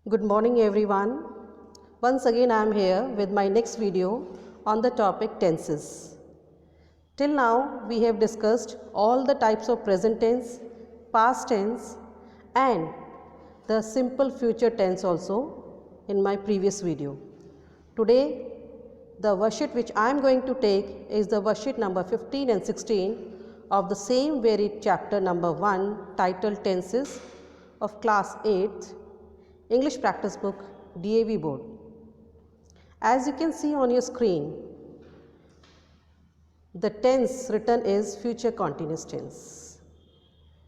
Good morning everyone. Once again I am here with my next video on the topic tenses. Till now we have discussed all the types of present tense, past tense and the simple future tense also in my previous video. Today the worksheet which I am going to take is the worksheet number 15 and 16 of the same very chapter number 1 titled Tenses of class 8th English practice book DAV board. As you can see on your screen, the tense written is future continuous tense.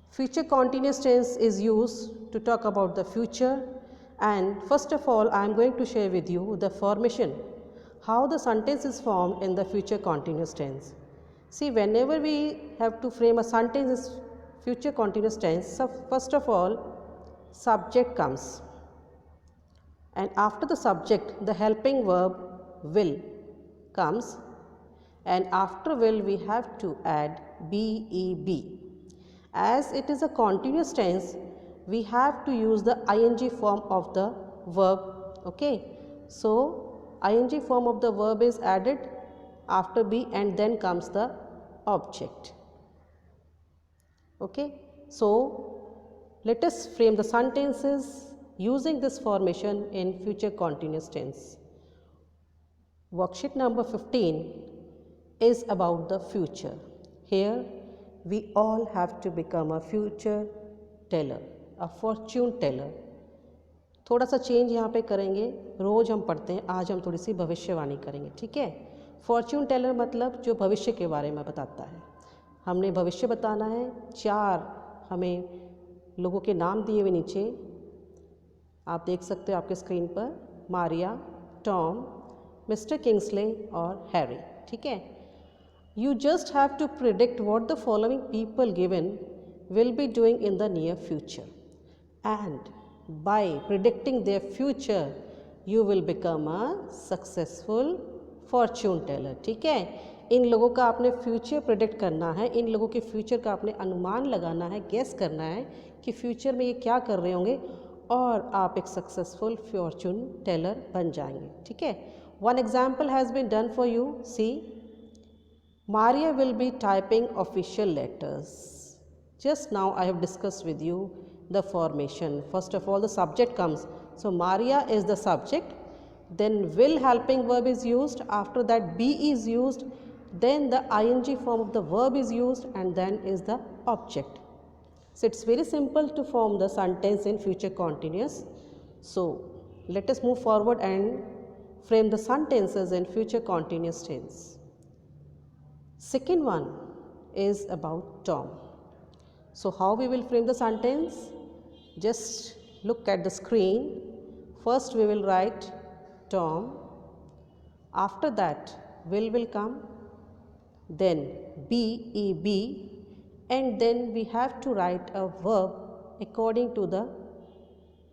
Future continuous tense is used to talk about the future, and first of all I am going to share with you the formation, how the sentence is formed in the future continuous tense. See, whenever we have to frame a sentence as future continuous tense, so first of all subject comes, and after the subject the helping verb will comes, and after will we have to add BEB. As it is a continuous tense, we have to use the ing form of the verb. Okay, so ing form of the verb is added after be, and then comes the object. Okay, so let us frame the sentences using this formation in future continuous tense. Worksheet number 15 is about the future. Here we all have to become a future teller, a fortune teller. थोड़ा सा change यहाँ पे करेंगे, रोज़ हम पढ़ते हैं, आज हम थोड़ी सी भविष्यवाणी करेंगे. ठीक है, फॉर्च्यून टेलर मतलब जो भविष्य के बारे में बताता है. हमने भविष्य बताना है. 4 हमें लोगों के नाम दिए हुए नीचे आप देख सकते हो आपके स्क्रीन पर, मारिया, टॉम, मिस्टर किंग्सले और हैरी. ठीक है, you just have to predict what the following people given will be doing in the near future, and by predicting their future you will become a successful fortune teller. ठीक है, इन लोगों का आपने future predict करना है, इन लोगों के future का आपने अनुमान लगाना है, गेस करना है कि फ्यूचर में ये क्या कर रहे होंगे, और आप एक सक्सेसफुल फॉर्चून टेलर बन जाएंगे. ठीक है, one example has been done for you. See, Maria will be typing official letters. Just now I have discussed with you the formation. First of all the subject comes. So Maria is the subject. Then will helping verb is used. After that be is used. Then the ing form of the verb is used, and then is the object. So it's very simple to form the sentence in future continuous. So let us move forward and frame the sentences in future continuous tense. Second one is about Tom. So how we will frame the sentence? Just look at the screen. First we will write Tom. After that will come. Then BEB, and then we have to write a verb according to the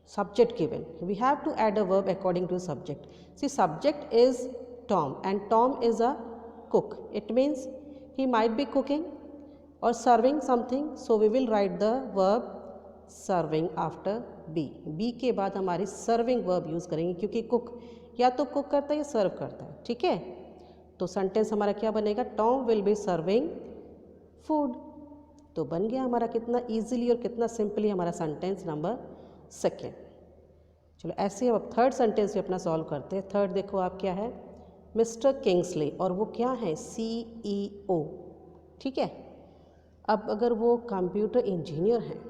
subject given. We have to add a verb according to the subject. See, subject is Tom and Tom is a cook. It means he might be cooking or serving something. So we will write the verb serving after be. Be के बाद हमारी serving verb use करेंगे, क्योंकि cook या तो cook करता है या serve करता है. ठीक है, तो सेंटेंस हमारा क्या बनेगा? Tom will be serving food. तो बन गया हमारा कितना ईजिली और कितना सिंपली हमारा सेंटेंस नंबर 2. चलो ऐसे अब थर्ड सेंटेंस भी अपना सॉल्व करते हैं. थर्ड देखो आप क्या है, मिस्टर किंग्सले, और वो क्या है? CEO. ठीक है, अब अगर वो कंप्यूटर इंजीनियर हैं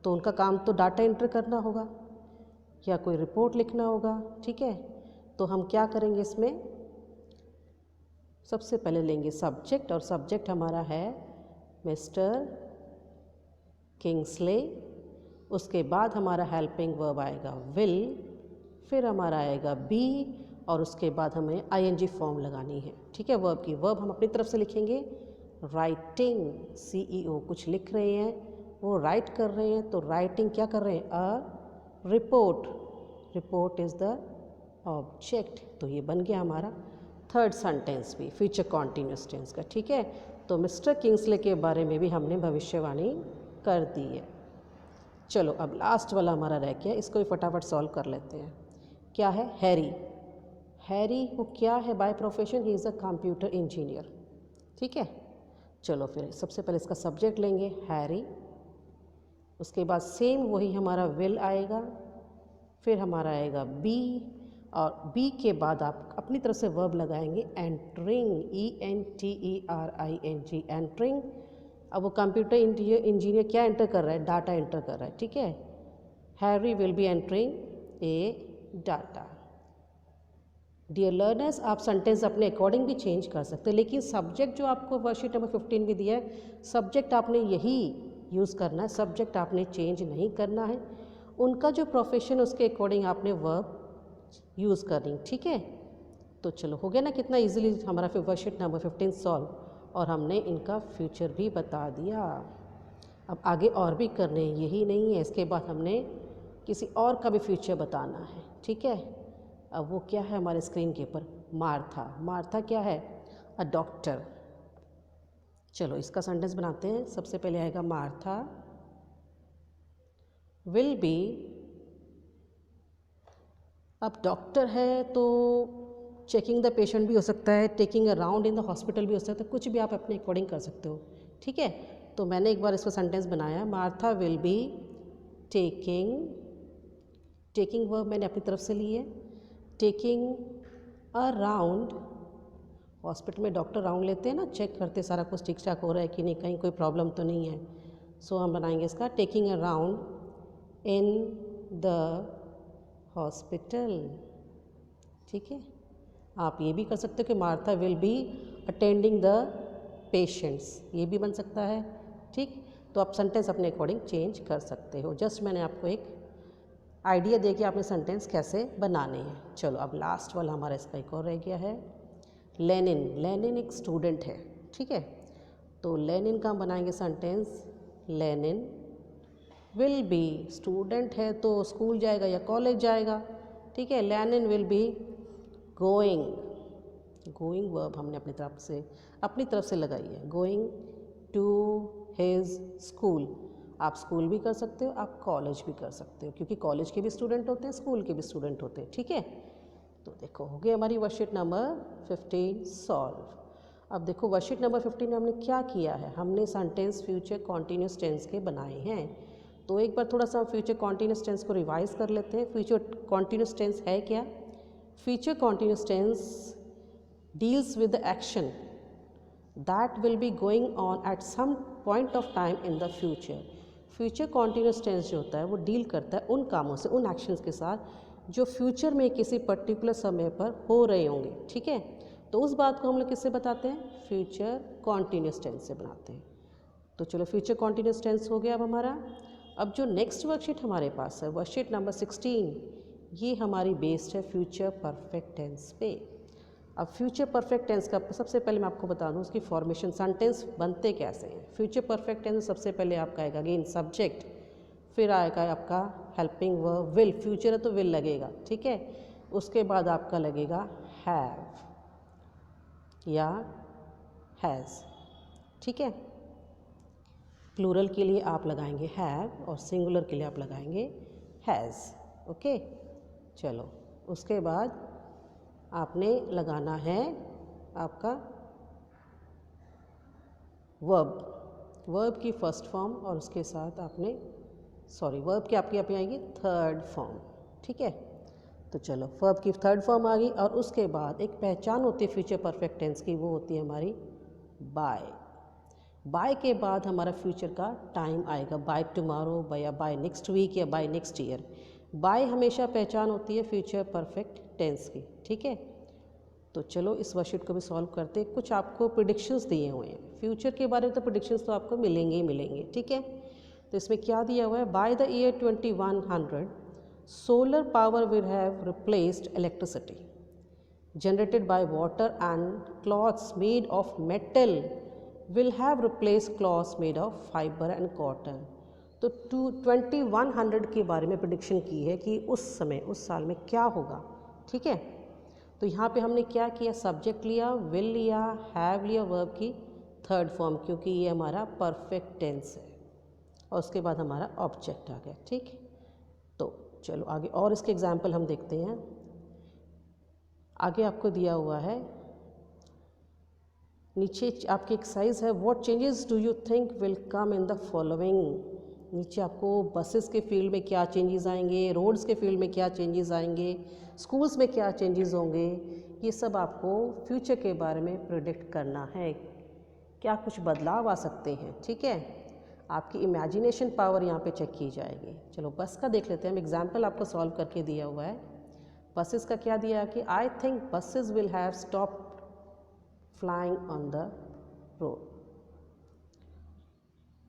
तो उनका काम तो डाटा एंटर करना होगा या कोई रिपोर्ट लिखना होगा. ठीक है, तो हम क्या करेंगे इसमें? सबसे पहले लेंगे सब्जेक्ट, और सब्जेक्ट हमारा है मिस्टर किंग्सले. उसके बाद हमारा हेल्पिंग वर्ब आएगा विल, फिर हमारा आएगा बी, और उसके बाद हमें ing फॉर्म लगानी है. ठीक है, वर्ब की वर्ब हम अपनी तरफ से लिखेंगे. राइटिंग, CEO कुछ लिख रहे हैं, वो राइट कर रहे हैं, तो राइटिंग क्या कर रहे हैं? A report. Report is the object. तो ये बन गया हमारा थर्ड सेंटेंस भी फ्यूचर कॉन्टीन्यूस टेंस का. ठीक है, तो मिस्टर किंग्सले के बारे में भी हमने भविष्यवाणी कर दी है. चलो अब लास्ट वाला हमारा रह गया, इसको भी फटाफट सॉल्व कर लेते हैं। क्या है? हैरी। हैरी वो क्या है by profession? He is a computer engineer. ठीक है, चलो फिर सबसे पहले इसका सब्जेक्ट लेंगे हैरी, उसके बाद सेम वही हमारा विल आएगा, फिर हमारा आएगा बी, और बी के बाद आप अपनी तरफ से वर्ब लगाएंगे एंटरिंग, ENTERING, एंटरिंग। अब वो कंप्यूटर इंजीनियर क्या एंटर कर रहा है? डाटा एंटर कर रहा है। ठीक है, Harry will be entering a data. Dear learners, आप सेंटेंस अपने अकॉर्डिंग भी चेंज कर सकते हैं, लेकिन सब्जेक्ट जो आपको वर्कशीट नंबर 15 में दिया है, सब्जेक्ट आपने यही यूज़ करना है, सब्जेक्ट आपने चेंज नहीं करना है। उनका जो प्रोफेशन उसके अकॉर्डिंग आपने वर्ब यूज़ करनी। ठीक है, तो चलो हो गया ना कितना इजीली हमारा फिर वर्कशीट नंबर 15 सॉल्व, और हमने इनका फ्यूचर भी बता दिया। अब आगे और भी करने हैं, यही नहीं है, इसके बाद हमने किसी और का भी फ्यूचर बताना है। ठीक है, अब वो क्या है हमारे स्क्रीन के ऊपर? मार्था। मार्था क्या है? A doctor. चलो इसका सेंटेंस बनाते हैं। सबसे पहले आएगा मार्था विल बी, अब डॉक्टर है तो चेकिंग द पेशेंट भी हो सकता है, taking a round in the hospital भी हो सकता है, कुछ भी आप अपने अकॉर्डिंग कर सकते हो। ठीक है, तो मैंने एक बार इसका सेंटेंस बनाया, Martha will be taking, taking verb मैंने अपनी तरफ से ली है, टेकिंग अ राउंड, हॉस्पिटल में डॉक्टर राउंड लेते हैं ना, चेक करते सारा कुछ ठीक ठाक हो रहा है कि नहीं, कहीं कोई प्रॉब्लम तो नहीं है। सो हम बनाएंगे इसका taking a round in the hospital. ठीक है, आप ये भी कर सकते हो कि Martha will be attending the patients, ये भी बन सकता है। ठीक, तो आप सेंटेंस अपने अकॉर्डिंग चेंज कर सकते हो। जस्ट मैंने आपको एक आइडिया दे कि आपने सेंटेंस कैसे बनाने हैं। चलो अब लास्ट वाला हमारा इसका एक और रह गया है, लेनिन। लेनिन एक स्टूडेंट है। ठीक है, तो लेनिन का हम बनाएंगे sentence, Lenin will be, student है तो स्कूल जाएगा या कॉलेज जाएगा। ठीक है, Lenin will be going, going verb हमने अपनी तरफ से लगाई है, गोइंग टू हिज स्कूल। आप स्कूल भी कर सकते हो, आप कॉलेज भी कर सकते हो, क्योंकि कॉलेज के भी स्टूडेंट होते हैं, स्कूल के भी स्टूडेंट होते हैं। ठीक है, तो देखो हो गई हमारी वर्कशीट नंबर 15 सॉल्व। अब देखो वर्कशीट नंबर 15 में हमने क्या किया है, हमने सेंटेंस फ्यूचर कॉन्टीन्यूस टेंस के बनाए हैं। तो एक बार थोड़ा सा फ्यूचर कॉन्टीन्यूस टेंस को रिवाइज कर लेते हैं। फ्यूचर कॉन्टीन्यूस टेंस है क्या? Future continuous tense deals with the action that will be going on at some point of time in the future. Future continuous tense जो होता है वो डील करता है उन कामों से, उन एक्शंस के साथ जो फ्यूचर में किसी पर्टिकुलर समय पर हो रहे होंगे। ठीक है, तो उस बात को हम लोग किससे बताते हैं? फ्यूचर कॉन्टीन्यूस टेंस से बनाते हैं। तो चलो फ्यूचर कॉन्टीन्यूस टेंस हो गया अब हमारा। अब जो नेक्स्ट वर्कशीट हमारे पास है, वर्कशीट नंबर 16, ये हमारी बेस्ड है फ्यूचर परफेक्ट टेंस पे। अब फ्यूचर परफेक्ट टेंस का सबसे पहले मैं आपको बता दूं उसकी फॉर्मेशन, सेंटेंस बनते कैसे हैं। फ्यूचर परफेक्ट टेंस सबसे पहले आपका आएगा अगेन सब्जेक्ट, फिर आएगा आपका हेल्पिंग वर्ब विल, फ्यूचर है तो विल लगेगा। ठीक है, उसके बाद आपका लगेगा हैव या हैज़। ठीक है, प्लूरल के लिए आप लगाएंगे हैव और सिंगुलर के लिए आप लगाएंगे हैज़। ओके, चलो उसके बाद आपने लगाना है आपका वर्ब, वर्ब की फर्स्ट फॉर्म, और उसके साथ आपने वर्ब की आपकी यहाँ आएगी थर्ड फॉर्म। ठीक है, तो चलो वर्ब की थर्ड फॉर्म आ गई, और उसके बाद एक पहचान होती है फ्यूचर परफेक्ट टेंस की, वो होती है हमारी बाय। बाय के बाद हमारा फ्यूचर का टाइम आएगा, बाय टुमारो या बाय नेक्स्ट वीक या बाय नेक्स्ट ईयर। बाय हमेशा पहचान होती है फ्यूचर परफेक्ट टेंस की। ठीक है, तो चलो इस वर्कशीट को भी सॉल्व करते हैं। कुछ आपको प्रेडिक्शंस दिए हुए हैं फ्यूचर के बारे में, तो प्रेडिक्शंस तो आपको मिलेंगे ही मिलेंगे। ठीक है, तो इसमें क्या दिया हुआ है, by the year 2100 solar power will have replaced electricity generated by water and clothes made of metal will have replace clothes made of fibre and cotton. तो 2100 के बारे में प्रेडिक्शन की है कि उस समय उस साल में क्या होगा। ठीक है, तो यहाँ पे हमने क्या किया, सब्जेक्ट लिया, विल लिया, हैव लिया, वर्ब की थर्ड फॉर्म, क्योंकि ये हमारा परफेक्ट टेंस है। और उसके बाद हमारा ऑब्जेक्ट आ गया। ठीक, तो चलो आगे और इसके एग्जाम्पल हम देखते हैं। आगे आपको दिया हुआ है, नीचे आपकी एक्सरसाइज है, what changes do you think will come in the following. नीचे आपको बसेस के फील्ड में क्या चेंजेस आएंगे, रोड्स के फील्ड में क्या चेंजेस आएंगे, स्कूल्स में क्या चेंजेस होंगे, ये सब आपको फ्यूचर के बारे में प्रिडिक्ट करना है, क्या कुछ बदलाव आ सकते हैं। ठीक है, आपकी इमेजिनेशन पावर यहाँ पे चेक की जाएगी। चलो बस का देख लेते हैं हम, एग्जाम्पल आपको सॉल्व करके दिया हुआ है। बसेस का क्या दिया है कि I think buses will have stop flying on the road,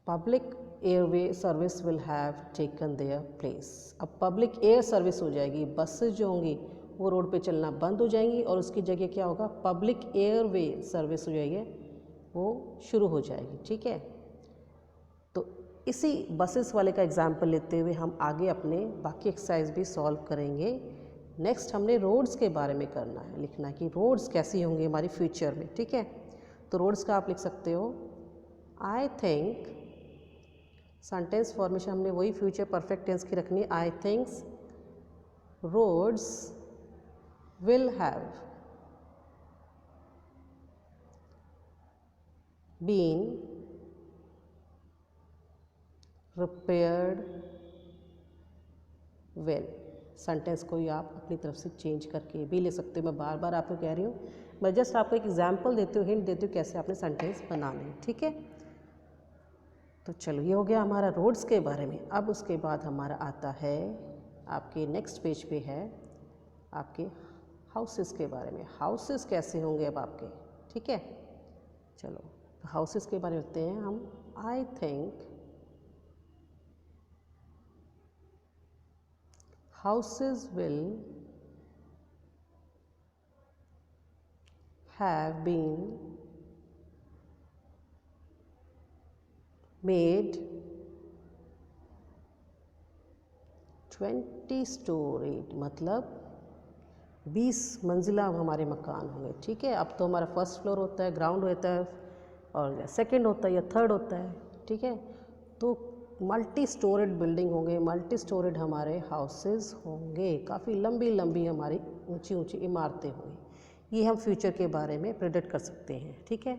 public airway service will have taken their place. अब पब्लिक एयर सर्विस हो जाएगी, बसेस जो होंगी वो रोड पे चलना बंद हो जाएंगी और उसकी जगह क्या होगा, पब्लिक एयरवे सर्विस हो जाएगी, वो शुरू हो जाएगी। ठीक है, तो इसी बसेस वाले का एग्जाम्पल लेते हुए हम आगे अपने बाकी एक्सरसाइज भी सॉल्व करेंगे। नेक्स्ट हमने रोड्स के बारे में करना है, लिखना है कि रोड्स कैसी होंगी हमारी फ्यूचर में। ठीक है, तो रोड्स का आप लिख सकते हो, आई थिंक, सेंटेंस फॉर्मेशन हमने वही फ्यूचर परफेक्ट टेंस की रखनी है, I thinks roads will have been repaired well। Sentence को ही आप अपनी तरफ से चेंज करके भी ले सकते हो। मैं बार बार आपको कह रही हूँ, मैं जस्ट आपको एक एग्जांपल देती हूँ, हिंट देती हूँ कैसे आपने सेंटेंस बनाने हैं। ठीक है, तो चलो ये हो गया हमारा रोड्स के बारे में। अब उसके बाद हमारा आता है आपके नेक्स्ट पेज पे है आपके हाउसेस के बारे में। हाउसेस कैसे होंगे अब आपके। ठीक है, चलो हाउसेस के बारे में होते हैं हम। I think houses will have been made 20 storied, मतलब 20 मंजिला हमारे मकान होंगे। ठीक है, अब तो हमारा फर्स्ट फ्लोर होता है, ग्राउंड होता है, और सेकंड होता है या थर्ड होता है। ठीक है, तो मल्टी स्टोरेड बिल्डिंग होंगे, मल्टी स्टोरेड हमारे हाउसेस होंगे, काफ़ी लंबी लंबी हमारी ऊंची ऊंची इमारतें होंगी। ये हम फ्यूचर के बारे में प्रेडिक्ट कर सकते हैं। ठीक है,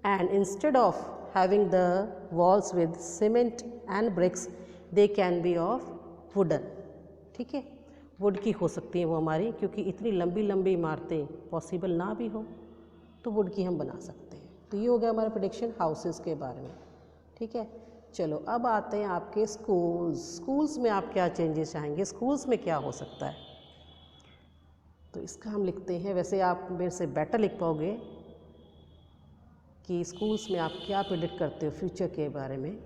and instead of having the walls with cement and bricks they can be of wooden. ठीक है, वुड की हो सकती हैं वो हमारी, क्योंकि इतनी लंबी लंबी इमारतें पॉसिबल ना भी हो तो वुड की हम बना सकते हैं। तो ये हो गया हमारा प्रेडिक्शन हाउसेस के बारे में। ठीक है, चलो अब आते हैं आपके स्कूल्स। स्कूल्स में आप क्या चेंजेस चाहेंगे, स्कूल्स में क्या हो सकता है, तो इसका हम लिखते हैं। वैसे आप मेरे से बेटर लिख पाओगे कि स्कूल्स में आप क्या प्रेडिक्ट करते हो फ्यूचर के बारे में।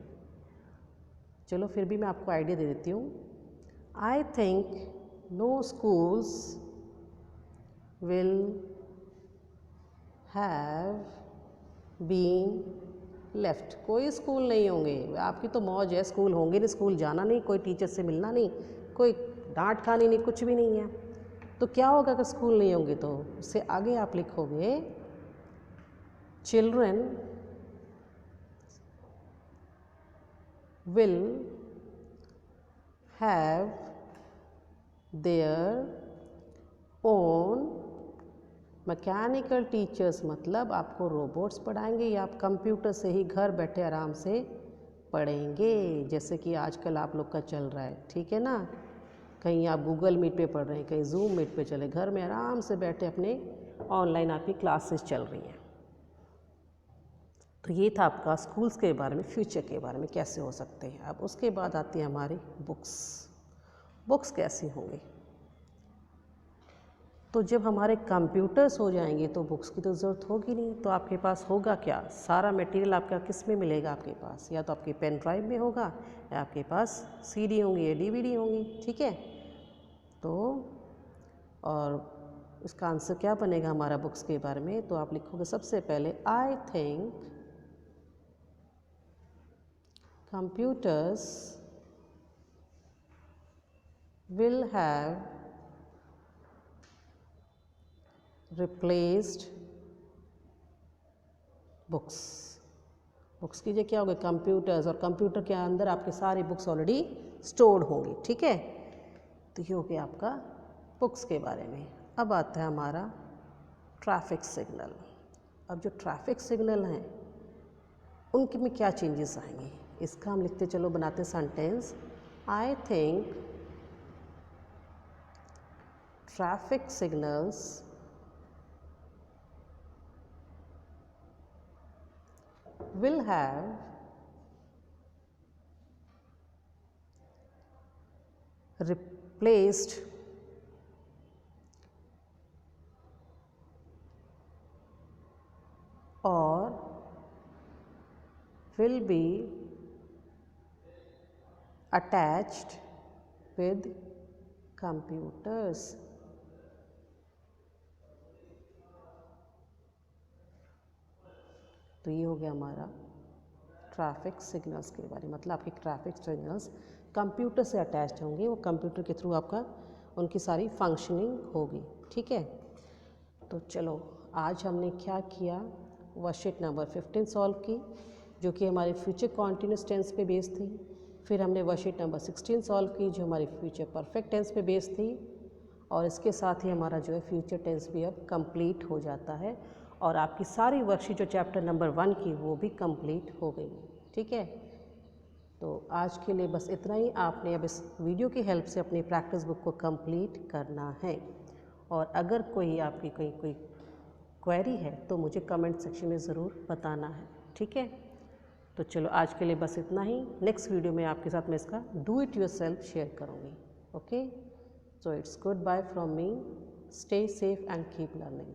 चलो फिर भी मैं आपको आइडिया दे देती हूँ। I think no schools will have been left. कोई स्कूल नहीं होंगे, आपकी तो मौज है, स्कूल होंगे नहीं, स्कूल जाना नहीं, कोई टीचर से मिलना नहीं, कोई डांट खानी नहीं, कुछ भी नहीं है। तो क्या होगा अगर स्कूल नहीं होंगे, तो उससे आगे आप लिखोगे children will have their own mechanical teachers, मतलब आपको रोबोट्स पढ़ाएंगे या आप कंप्यूटर से ही घर बैठे आराम से पढ़ेंगे, जैसे कि आजकल आप लोग का चल रहा है। ठीक है ना, कहीं आप गूगल मीट पे पढ़ रहे हैं, कहीं जूम मीट पे चले, घर में आराम से बैठे अपने ऑनलाइन आपकी क्लासेस चल रही हैं। तो ये था आपका स्कूल्स के बारे में, फ्यूचर के बारे में कैसे हो सकते हैं। अब उसके बाद आती है हमारी बुक्स। बुक्स कैसी होंगी, तो जब हमारे कंप्यूटर्स हो जाएंगे तो बुक्स की तो ज़रूरत होगी नहीं। तो आपके पास होगा क्या, सारा मटेरियल आपका किस में मिलेगा आपके पास, या तो आपके पेन ड्राइव में होगा या आपके पास सीडी होंगी या डीवीडी होंगी। ठीक है, तो और इसका आंसर क्या बनेगा हमारा बुक्स के बारे में, तो आप लिखोगे सबसे पहले I think computers will have replaced books, books कीजिए क्या होगा, कंप्यूटर्स, और कंप्यूटर के अंदर आपके सारी बुक्स ऑलरेडी स्टोर्ड होंगी, ठीक है। तो ये हो गया आपका बुक्स के बारे में। अब आता है हमारा ट्रैफिक सिग्नल। अब जो ट्रैफिक सिग्नल हैं उनके में क्या चेंजेस आएंगे, इसका हम लिखते चलो, बनाते sentence. I think traffic signals will have replaced or will be attached with computers. तो ये हो गया हमारा ट्रैफिक सिग्नल्स के बारे में, मतलब आपके ट्रैफिक सिग्नल्स कंप्यूटर से अटैच्ड होंगे, वो कंप्यूटर के थ्रू आपका उनकी सारी फंक्शनिंग होगी, ठीक है। तो चलो आज हमने क्या किया, वर्कशीट नंबर 15 सॉल्व की, जो कि हमारे फ्यूचर कॉन्टिन्यूस टेंस पे बेस्ड थी। फिर हमने वर्कशीट नंबर 16 सॉल्व की, जो हमारी फ्यूचर परफेक्ट टेंस पे बेस्ड थी, और इसके साथ ही हमारा जो है फ्यूचर टेंस भी अब कंप्लीट हो जाता है, और आपकी सारी वर्कशीट जो चैप्टर नंबर 1 की वो भी कंप्लीट हो गई, ठीक है। तो आज के लिए बस इतना ही। आपने अब इस वीडियो की हेल्प से अपनी प्रैक्टिस बुक को कंप्लीट करना है, और अगर कोई आपकी कोई क्वेरी है तो मुझे कमेंट सेक्शन में ज़रूर बताना है, ठीक है। तो चलो आज के लिए बस इतना ही। नेक्स्ट वीडियो में आपके साथ मैं इसका डू इट योरसेल्फ शेयर करूँगी, okay. So it's goodbye from me, stay safe and keep learning.